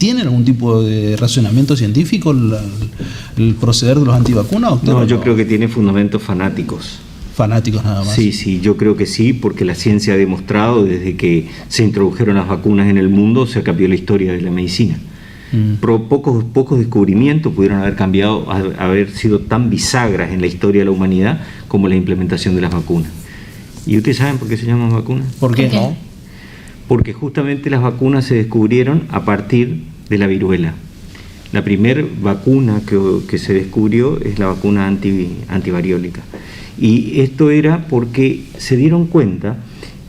¿tienen algún tipo de razonamiento científico el proceder de los antivacunas, doctor? No, yo creo que tiene fundamentos fanáticos. Fanáticos nada más. Sí, yo creo que sí, porque la ciencia ha demostrado desde que se introdujeron las vacunas en el mundo, se cambió la historia de la medicina. Pero pocos descubrimientos pudieron haber sido tan bisagras en la historia de la humanidad como la implementación de las vacunas. ¿Y ustedes saben por qué se llaman vacunas? ¿Por qué no? Porque justamente las vacunas se descubrieron a partir de la viruela. La primera vacuna que se descubrió es la vacuna antivariólica. Y esto era porque se dieron cuenta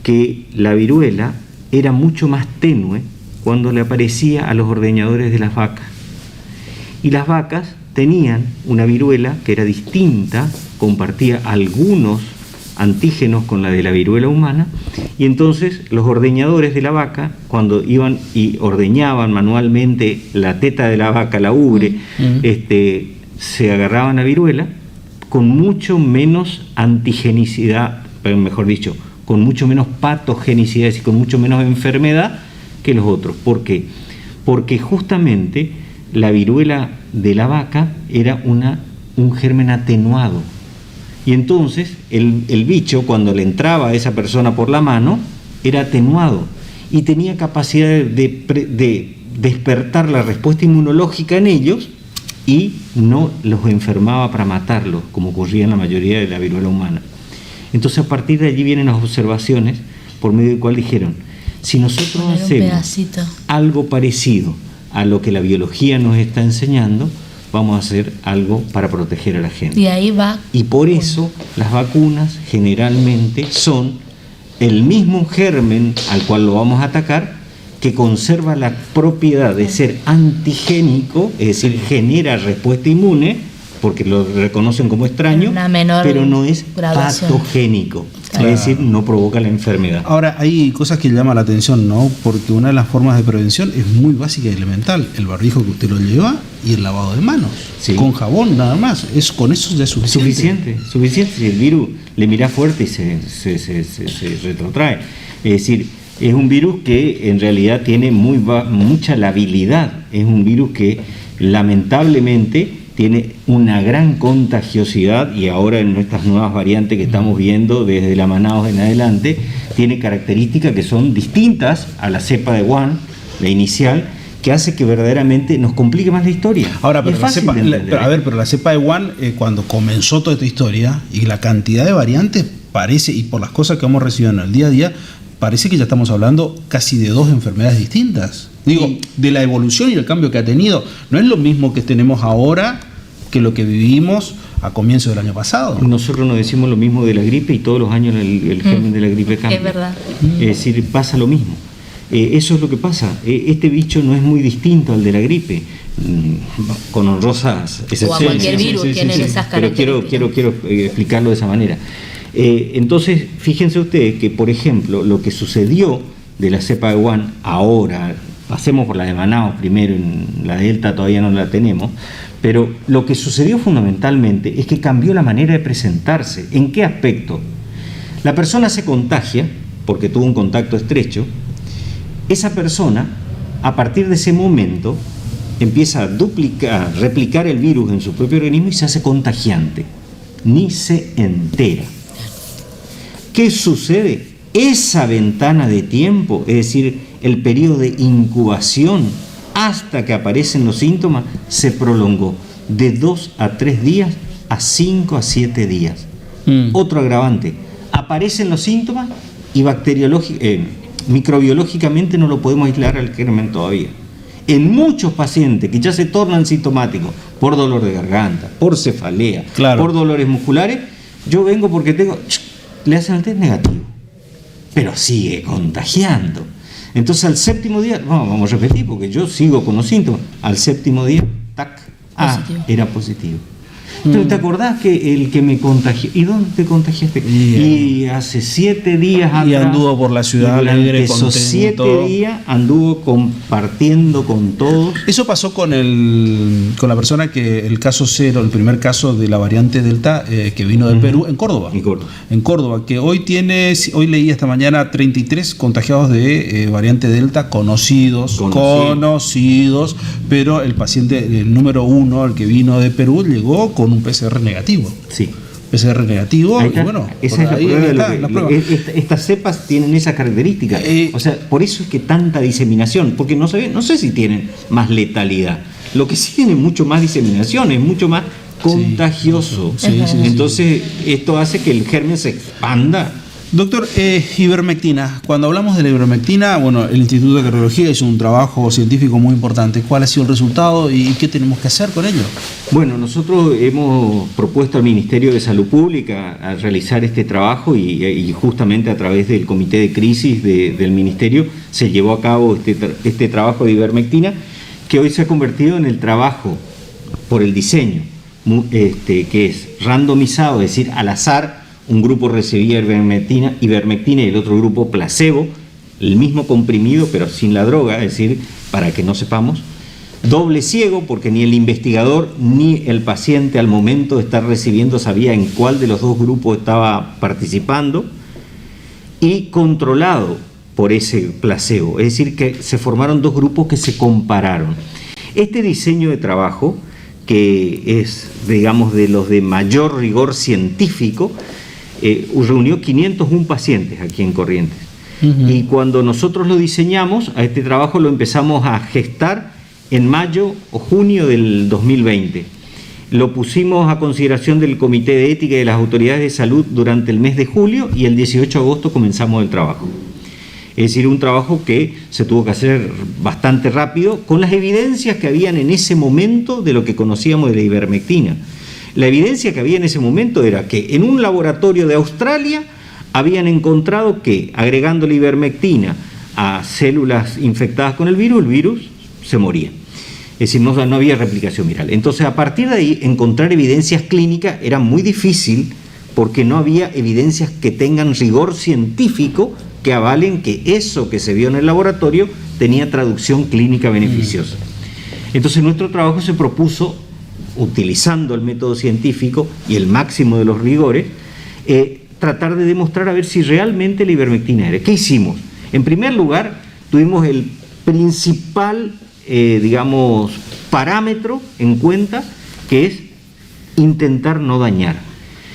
que la viruela era mucho más tenue cuando le aparecía a los ordeñadores de las vacas. Y las vacas tenían una viruela que era distinta, compartía algunos antígenos con la de la viruela humana, y entonces los ordeñadores de la vaca, cuando iban y ordeñaban manualmente la teta de la vaca, la ubre, se agarraban a viruela con mucho menos antigenicidad, pero mejor dicho, con mucho menos patogenicidad, es decir, con mucho menos enfermedad que los otros. ¿Por qué? Porque justamente la viruela de la vaca era un germen atenuado. Y entonces el bicho, cuando le entraba a esa persona por la mano, era atenuado y tenía capacidad de despertar la respuesta inmunológica en ellos y no los enfermaba para matarlos, como ocurría en la mayoría de la viruela humana. Entonces, a partir de allí vienen las observaciones, por medio del cual dijeron, si nosotros hacemos algo parecido a lo que la biología nos está enseñando, vamos a hacer algo para proteger a la gente. Y ahí va. Y por eso las vacunas generalmente son el mismo germen al cual lo vamos a atacar, que conserva la propiedad de ser antigénico, es decir, genera respuesta inmune, porque lo reconocen como extraño, pero no es patogénico, claro. Es decir, no provoca la enfermedad. Ahora, hay cosas que llaman la atención, ¿no? Porque una de las formas de prevención es muy básica y elemental, el barbijo que usted lo lleva y el lavado de manos, sí. Con jabón nada más, con eso ya es suficiente. Suficiente, si el virus le mira fuerte y se retrotrae, es decir, es un virus que en realidad tiene mucha labilidad, es un virus que lamentablemente tiene una gran contagiosidad, y ahora en nuestras nuevas variantes que estamos viendo desde la Manaos en adelante, tiene características que son distintas a la cepa de Wuhan, la inicial, que hace que verdaderamente nos complique más la historia. Ahora, pero la cepa de Wuhan, cuando comenzó toda esta historia, y la cantidad de variantes parece, y por las cosas que vamos recibiendo en el día a día, parece que ya estamos hablando casi de dos enfermedades distintas. Digo, de la evolución y el cambio que ha tenido. No es lo mismo que tenemos ahora que lo que vivimos a comienzos del año pasado. Nosotros nos decimos lo mismo de la gripe y todos los años el germen de la gripe cambia. Es verdad. Es decir, pasa lo mismo. Eso es lo que pasa. Este bicho no es muy distinto al de la gripe, con honrosas excepciones. O a cualquier virus tiene esas características. Pero quiero explicarlo de esa manera. Entonces, fíjense ustedes que, por ejemplo, lo que sucedió de la cepa de Wuhan ahora, pasemos por la de Manaos primero, en la Delta todavía no la tenemos, pero lo que sucedió fundamentalmente es que cambió la manera de presentarse. ¿En qué aspecto? La persona se contagia porque tuvo un contacto estrecho. Esa persona, a partir de ese momento, empieza a replicar el virus en su propio organismo y se hace contagiante. Ni se entera. ¿Qué sucede? Esa ventana de tiempo, es decir, el periodo de incubación hasta que aparecen los síntomas, se prolongó de 2 a 3 días a 5 a 7 días. Otro agravante, aparecen los síntomas y microbiológicamente no lo podemos aislar al germen todavía. En muchos pacientes que ya se tornan sintomáticos por dolor de garganta, por cefalea, claro, por dolores musculares, yo vengo porque le hacen el test negativo, pero sigue contagiando. Entonces al séptimo día, vamos a repetir porque yo sigo con los síntomas, al séptimo día, era positivo. Pero ¿te acordás que el que me contagió? ¿Y dónde te contagiaste? Y hace 7 días atrás. Y anduvo por la ciudad alegre, esos 7 días anduvo compartiendo con todos. Eso pasó con la persona que el caso 0, el primer caso de la variante Delta que vino del Perú, en Córdoba. En Córdoba, que hoy leí esta mañana 33 contagiados de variante Delta conocidos, pero el paciente, el número 1, el que vino de Perú, llegó con un PCR negativo. Sí. PCR negativo, y bueno, esa es la prueba. Estas cepas tienen esas características. O sea, por eso es que tanta diseminación, porque no sé si tienen más letalidad. Lo que sí tiene mucho más diseminación, es mucho más contagioso. Entonces, esto hace que el germen se expanda. Doctor, ivermectina. Cuando hablamos de la ivermectina, bueno, el Instituto de Cardiología hizo un trabajo científico muy importante. ¿Cuál ha sido el resultado y qué tenemos que hacer con ello? Bueno, nosotros hemos propuesto al Ministerio de Salud Pública a realizar este trabajo y justamente a través del Comité de Crisis del Ministerio se llevó a cabo este trabajo de ivermectina, que hoy se ha convertido en el trabajo por el diseño, que es randomizado, es decir, al azar. Un grupo recibía ivermectina y el otro grupo placebo, el mismo comprimido pero sin la droga, es decir, para que no sepamos, doble ciego porque ni el investigador ni el paciente al momento de estar recibiendo sabía en cuál de los dos grupos estaba participando, y controlado por ese placebo, es decir, que se formaron dos grupos que se compararon. Este diseño de trabajo, que es, digamos, de los de mayor rigor científico, reunió 501 pacientes aquí en Corrientes. Y cuando nosotros lo diseñamos, a este trabajo lo empezamos a gestar en mayo o junio del 2020. Lo pusimos a consideración del Comité de Ética y de las autoridades de salud durante el mes de julio, y el 18 de agosto comenzamos el trabajo. Es decir, un trabajo que se tuvo que hacer bastante rápido, con las evidencias que habían en ese momento de lo que conocíamos de la ivermectina. La evidencia que había en ese momento era que en un laboratorio de Australia habían encontrado que agregando la ivermectina a células infectadas con el virus se moría. Es decir, no había replicación viral. Entonces, a partir de ahí, encontrar evidencias clínicas era muy difícil porque no había evidencias que tengan rigor científico que avalen que eso que se vio en el laboratorio tenía traducción clínica beneficiosa. Entonces, nuestro trabajo se propuso, utilizando el método científico y el máximo de los rigores, tratar de demostrar a ver si realmente la ivermectina era. ¿Qué hicimos? En primer lugar, tuvimos el principal, digamos, parámetro en cuenta, que es intentar no dañar.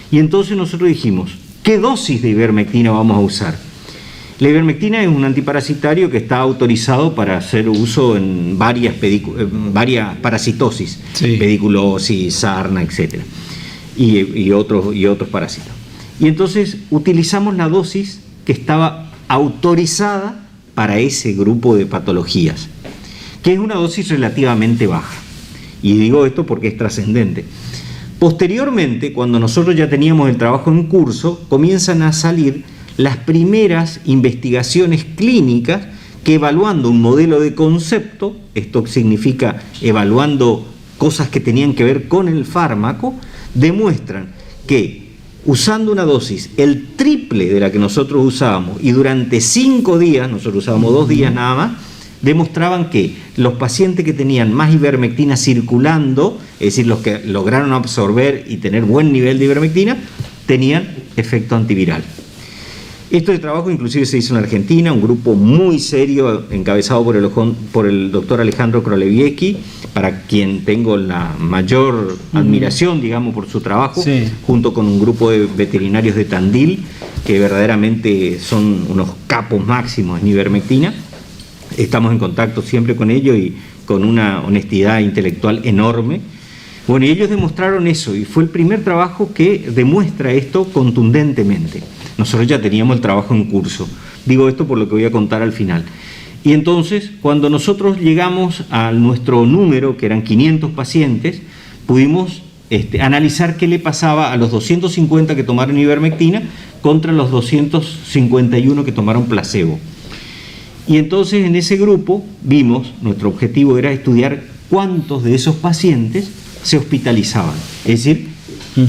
Y entonces nosotros dijimos, ¿qué dosis de ivermectina vamos a usar? La ivermectina es un antiparasitario que está autorizado para hacer uso en varias parasitosis, pediculosis, sarna, etc. Y otros parásitos. Y entonces utilizamos la dosis que estaba autorizada para ese grupo de patologías, que es una dosis relativamente baja. Y digo esto porque es trascendente. Posteriormente, cuando nosotros ya teníamos el trabajo en curso, comienzan a salir las primeras investigaciones clínicas que, evaluando un modelo de concepto, esto significa evaluando cosas que tenían que ver con el fármaco, demuestran que usando una dosis el triple de la que nosotros usábamos y durante 5 días, nosotros usábamos 2 días nada más, demostraban que los pacientes que tenían más ivermectina circulando, es decir, los que lograron absorber y tener buen nivel de ivermectina, tenían efecto antiviral. Este trabajo inclusive se hizo en Argentina, un grupo muy serio encabezado por el doctor Alejandro Kroleviecki, para quien tengo la mayor admiración, digamos, por su trabajo, junto con un grupo de veterinarios de Tandil, que verdaderamente son unos capos máximos en ivermectina. Estamos en contacto siempre con ellos y con una honestidad intelectual enorme. Bueno, y ellos demostraron eso, y fue el primer trabajo que demuestra esto contundentemente. Nosotros ya teníamos el trabajo en curso. Digo esto por lo que voy a contar al final. Y entonces, cuando nosotros llegamos a nuestro número, que eran 500 pacientes, pudimos analizar qué le pasaba a los 250 que tomaron ivermectina contra los 251 que tomaron placebo. Y entonces en ese grupo vimos, nuestro objetivo era estudiar cuántos de esos pacientes se hospitalizaban, es decir,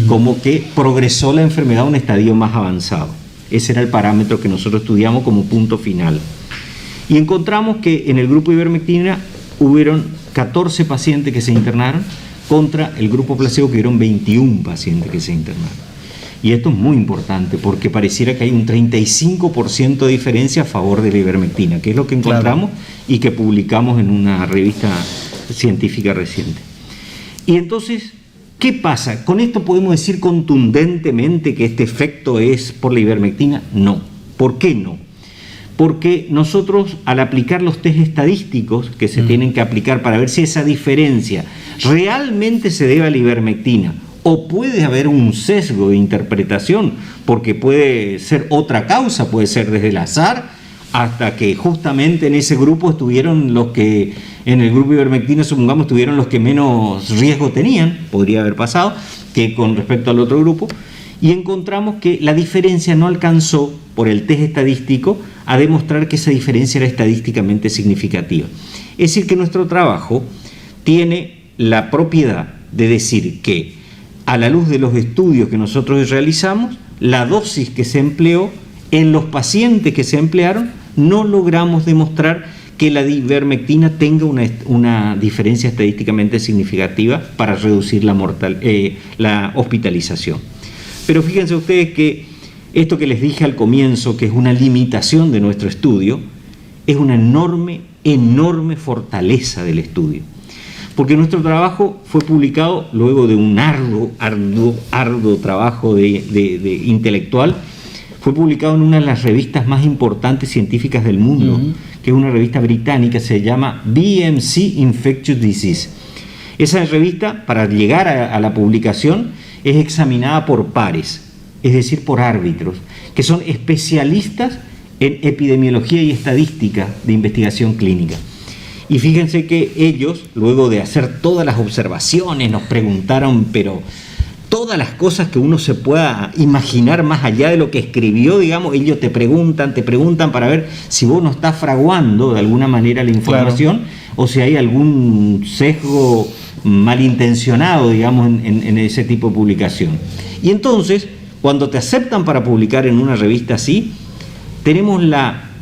como que progresó la enfermedad a un estadio más avanzado. Ese era el parámetro que nosotros estudiamos como punto final. Y encontramos que en el grupo de ivermectina hubieron 14 pacientes que se internaron contra el grupo placebo, que hubieron 21 pacientes que se internaron. Y esto es muy importante porque pareciera que hay un 35% de diferencia a favor de la ivermectina, que es lo que encontramos y que publicamos en una revista científica reciente. Y entonces, ¿qué pasa? ¿Con esto podemos decir contundentemente que este efecto es por la ivermectina? No. ¿Por qué no? Porque nosotros, al aplicar los test estadísticos que se tienen que aplicar para ver si esa diferencia realmente se debe a la ivermectina, o puede haber un sesgo de interpretación, porque puede ser otra causa, puede ser desde el azar, hasta que justamente en ese grupo estuvieron los que, en el grupo de ivermectina, supongamos, estuvieron los que menos riesgo tenían, podría haber pasado, que con respecto al otro grupo, y encontramos que la diferencia no alcanzó, por el test estadístico, a demostrar que esa diferencia era estadísticamente significativa. Es decir, que nuestro trabajo tiene la propiedad de decir que, a la luz de los estudios que nosotros realizamos, la dosis que se empleó en los pacientes que se emplearon, no logramos demostrar que la ivermectina tenga una diferencia estadísticamente significativa para reducir la hospitalización. Pero fíjense ustedes que esto que les dije al comienzo, que es una limitación de nuestro estudio, es una enorme fortaleza del estudio. Porque nuestro trabajo fue publicado luego de un arduo trabajo de intelectual, fue publicado en una de las revistas más importantes científicas del mundo, que es una revista británica, se llama BMC Infectious Disease. Esa revista, para llegar a la publicación, es examinada por pares, es decir, por árbitros, que son especialistas en epidemiología y estadística de investigación clínica. Y fíjense que ellos, luego de hacer todas las observaciones, nos preguntaron, pero todas las cosas que uno se pueda imaginar más allá de lo que escribió, digamos, ellos te preguntan para ver si vos no estás fraguando de alguna manera la información, o si hay algún sesgo malintencionado, digamos, en ese tipo de publicación. Y entonces, cuando te aceptan para publicar en una revista así, tenemos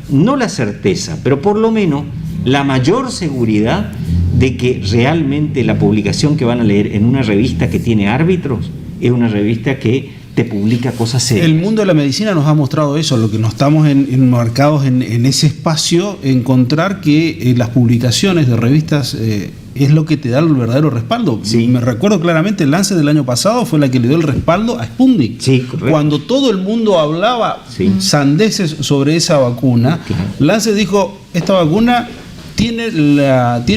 no la certeza, pero por lo menos la mayor seguridad de que realmente la publicación que van a leer en una revista que tiene árbitros es una revista que te publica cosas serias. El mundo de la medicina nos ha mostrado eso, lo que nos estamos enmarcados en ese espacio, encontrar que las publicaciones de revistas es lo que te da el verdadero respaldo. Sí. Me recuerdo claramente, el Lancet del año pasado fue la que le dio el respaldo a Sputnik. Sí, correcto. Cuando todo el mundo hablaba sandeces sobre esa vacuna, claro, Lancet dijo, esta vacuna tiene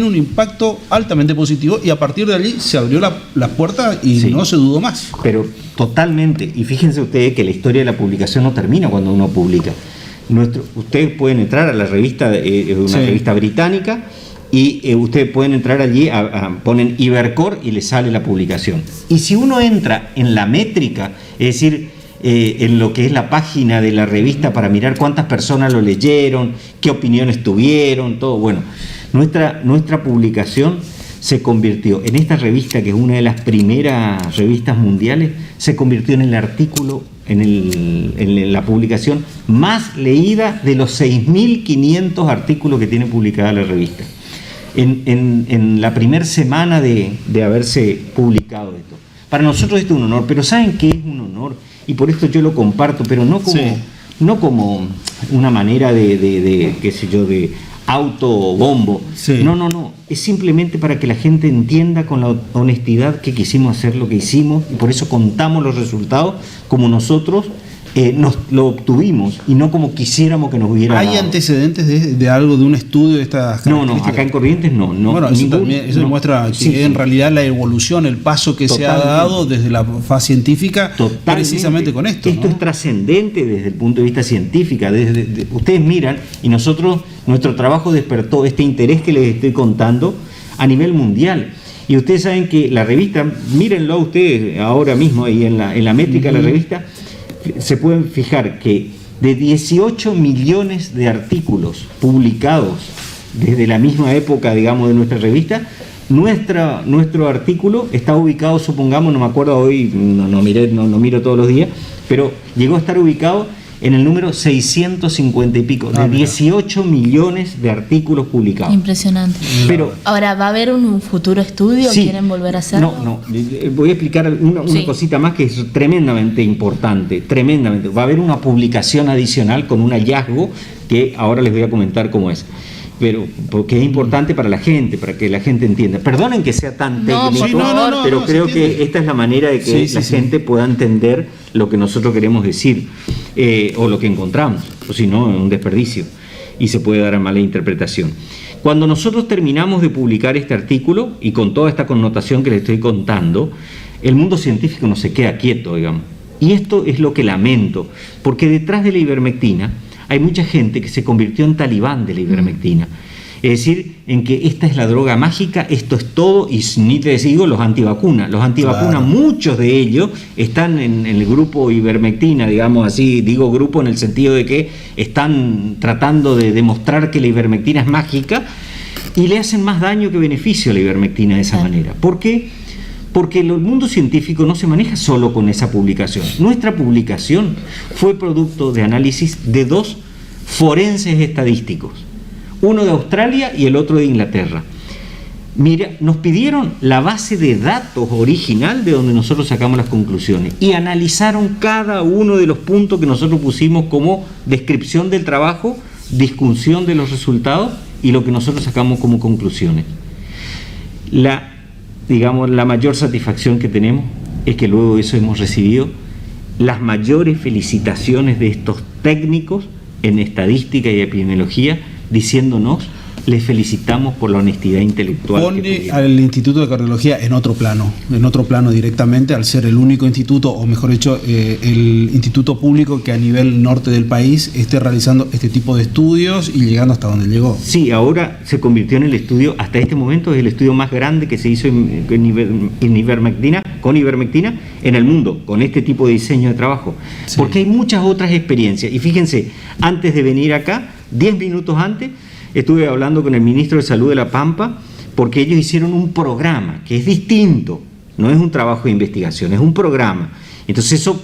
un impacto altamente positivo, y a partir de allí se abrió la puerta y no se dudó más. Pero totalmente, y fíjense ustedes que la historia de la publicación no termina cuando uno publica. Ustedes pueden entrar a la revista, una revista británica, y ustedes pueden entrar allí, ponen Ibercor y les sale la publicación. Y si uno entra en la métrica, es decir, en lo que es la página de la revista para mirar cuántas personas lo leyeron, qué opiniones tuvieron, todo, bueno, nuestra publicación se convirtió en esta revista, que es una de las primeras revistas mundiales, se convirtió en el artículo, en la publicación más leída de los 6.500 artículos que tiene publicada la revista. En la primera semana de haberse publicado esto. Para nosotros esto es un honor, pero ¿saben qué es un honor? Y por esto yo lo comparto, pero no como una manera de qué sé yo, de autobombo. No. Es simplemente para que la gente entienda con la honestidad que quisimos hacer lo que hicimos, y por eso contamos los resultados como nosotros lo obtuvimos, y no como quisiéramos que nos hubiera ¿Hay dado. antecedentes de algo, de un estudio de estas características? No, acá en Corrientes no. Bueno, eso demuestra que en realidad la evolución, el paso que se ha dado desde la fase científica, precisamente con esto. Esto es trascendente desde el punto de vista científico. Ustedes miran, y nuestro trabajo despertó este interés que les estoy contando a nivel mundial. Y ustedes saben que la revista, mírenlo ustedes ahora mismo ahí en la métrica de la revista, se pueden fijar que de 18 millones de artículos publicados desde la misma época, digamos, de nuestra revista, Nuestro artículo está ubicado, supongamos, no me acuerdo hoy, no miro todos los días, pero llegó a estar ubicado en el número 650 y pico, de 18 millones de artículos publicados. Impresionante. Pero, ahora, ¿va a haber un futuro estudio? Sí, ¿Quieren volver a hacerlo? No, voy a explicar una cosita más que es tremendamente importante, tremendamente. Va a haber una publicación adicional con un hallazgo que ahora les voy a comentar cómo es. Pero porque es importante para la gente, para que la gente entienda. Perdonen que sea tan técnico, pero creo que esta es la manera de que la gente pueda entender lo que nosotros queremos decir, o lo que encontramos, o si no, es un desperdicio y se puede dar a mala interpretación. Cuando nosotros terminamos de publicar este artículo, y con toda esta connotación que les estoy contando, el mundo científico no se queda quieto, digamos. Y esto es lo que lamento, porque detrás de la ivermectina hay mucha gente que se convirtió en talibán de la ivermectina. Es decir, en que esta es la droga mágica, esto es todo, y ni te digo los antivacunas. Los antivacunas, claro, muchos de ellos están en el grupo ivermectina, digamos así, digo grupo en el sentido de que están tratando de demostrar que la ivermectina es mágica y le hacen más daño que beneficio a la ivermectina de esa manera. ¿Por qué? Porque el mundo científico no se maneja solo con esa publicación. Nuestra publicación fue producto de análisis de 2 forenses estadísticos, uno de Australia y el otro de Inglaterra. Mira, nos pidieron la base de datos original de donde nosotros sacamos las conclusiones y analizaron cada uno de los puntos que nosotros pusimos como descripción del trabajo, discusión de los resultados y lo que nosotros sacamos como conclusiones. La mayor satisfacción que tenemos es que luego de eso hemos recibido las mayores felicitaciones de estos técnicos en estadística y epidemiología, diciéndonos: les felicitamos por la honestidad intelectual. Pone al Instituto de Cardiología en otro plano directamente, al ser el único instituto, o mejor dicho, el instituto público que a nivel norte del país esté realizando este tipo de estudios y llegando hasta donde llegó. Sí, ahora se convirtió en el estudio, hasta este momento es el estudio más grande que se hizo con ivermectina en el mundo, con este tipo de diseño de trabajo. Sí. Porque hay muchas otras experiencias. Y fíjense, antes de venir acá, 10 minutos antes, estuve hablando con el ministro de Salud de La Pampa, porque ellos hicieron un programa que es distinto, no es un trabajo de investigación, es un programa. Entonces eso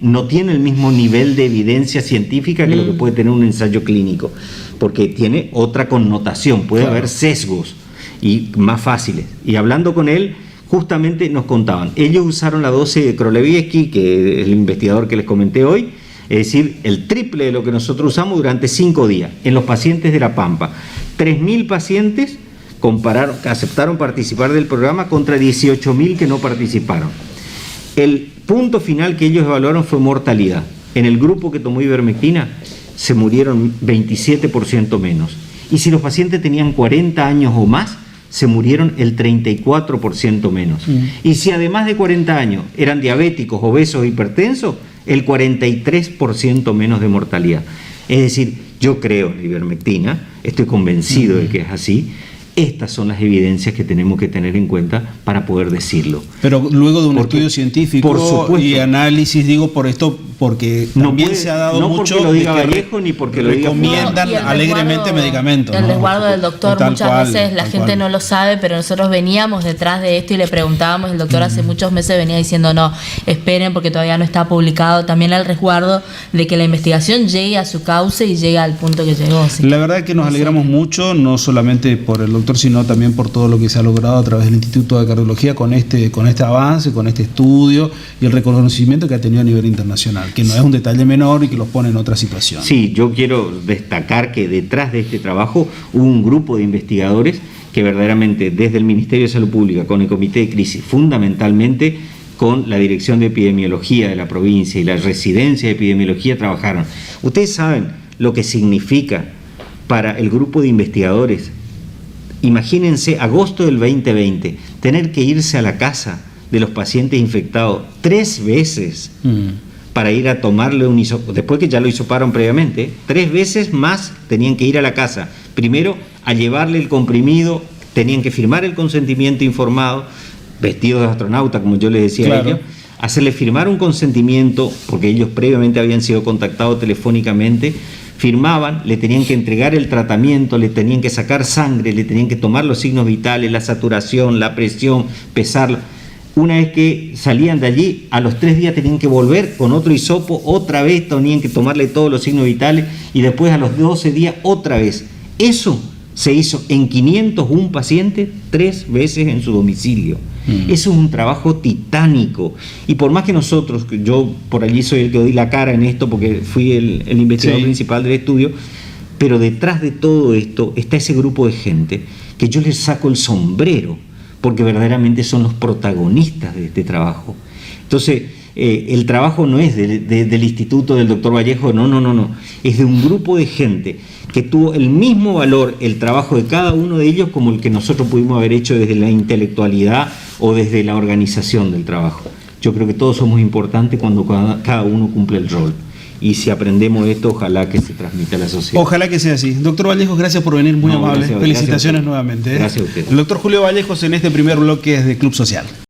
no tiene el mismo nivel de evidencia científica que lo que puede tener un ensayo clínico, porque tiene otra connotación, puede haber sesgos y más fáciles. Y hablando con él, justamente nos contaban, ellos usaron la dosis de Królewski, que es el investigador que les comenté hoy, es decir, el triple de lo que nosotros usamos durante 5 días en los pacientes de La Pampa. 3.000 pacientes aceptaron participar del programa contra 18.000 que no participaron. El punto final que ellos evaluaron fue mortalidad. En el grupo que tomó ivermectina se murieron 27% menos. Y si los pacientes tenían 40 años o más, se murieron el 34% menos. Y si además de 40 años eran diabéticos, obesos o hipertensos, el 43% menos de mortalidad. Es decir, yo creo en la ivermectina, estoy convencido de que es así. Estas son las evidencias que tenemos que tener en cuenta para poder decirlo. Pero luego de un estudio científico, por supuesto, y análisis, digo por esto, porque también se ha dado no mucho porque lo diga Vallejo ni porque lo diga recomiendan alegremente medicamentos. El resguardo del doctor, muchas veces la gente no lo sabe, pero nosotros veníamos detrás de esto y le preguntábamos. El doctor hace muchos meses venía diciendo: no, esperen porque todavía no está publicado. También el resguardo de que la investigación llegue a su cauce y llegue al punto que llegó. ¿Sí? La verdad es que nos alegramos mucho, no solamente por el doctor, sino también por todo lo que se ha logrado a través del Instituto de Cardiología con este avance, con este estudio y el reconocimiento que ha tenido a nivel internacional, que no es un detalle menor y que los pone en otra situación. Sí, yo quiero destacar que detrás de este trabajo hubo un grupo de investigadores que verdaderamente desde el Ministerio de Salud Pública, con el Comité de Crisis, fundamentalmente con la Dirección de Epidemiología de la provincia y la Residencia de Epidemiología, trabajaron. Ustedes saben lo que significa para el grupo de investigadores. Imagínense, agosto del 2020, tener que irse a la casa de los pacientes infectados 3 veces para ir a tomarle un hisopado, después que ya lo hisoparon previamente, 3 veces más tenían que ir a la casa. Primero, a llevarle el comprimido, tenían que firmar el consentimiento informado, vestidos de astronauta, como yo les decía a ellos, hacerle firmar un consentimiento, porque ellos previamente habían sido contactados telefónicamente, firmaban, le tenían que entregar el tratamiento, le tenían que sacar sangre, le tenían que tomar los signos vitales, la saturación, la presión, pesarla. Una vez que salían de allí, a los 3 días tenían que volver con otro hisopo, otra vez tenían que tomarle todos los signos vitales y después a los 12 días otra vez. Eso se hizo en 501 pacientes 3 veces en su domicilio. Eso es un trabajo titánico. Y por más que nosotros, yo por allí soy el que doy la cara en esto porque fui el investigador principal del estudio, pero detrás de todo esto está ese grupo de gente que yo les saco el sombrero, porque verdaderamente son los protagonistas de este trabajo. Entonces, el trabajo no es del instituto del doctor Vallejo, no, es de un grupo de gente que tuvo el mismo valor el trabajo de cada uno de ellos como el que nosotros pudimos haber hecho desde la intelectualidad o desde la organización del trabajo. Yo creo que todos somos importantes cuando cada uno cumple el rol. Y si aprendemos esto, ojalá que se transmita a la sociedad. Ojalá que sea así. Doctor Vallejos, gracias por venir, muy amable. Felicitaciones nuevamente. Gracias a usted. El doctor Julio Vallejos en este primer bloque de Club Social.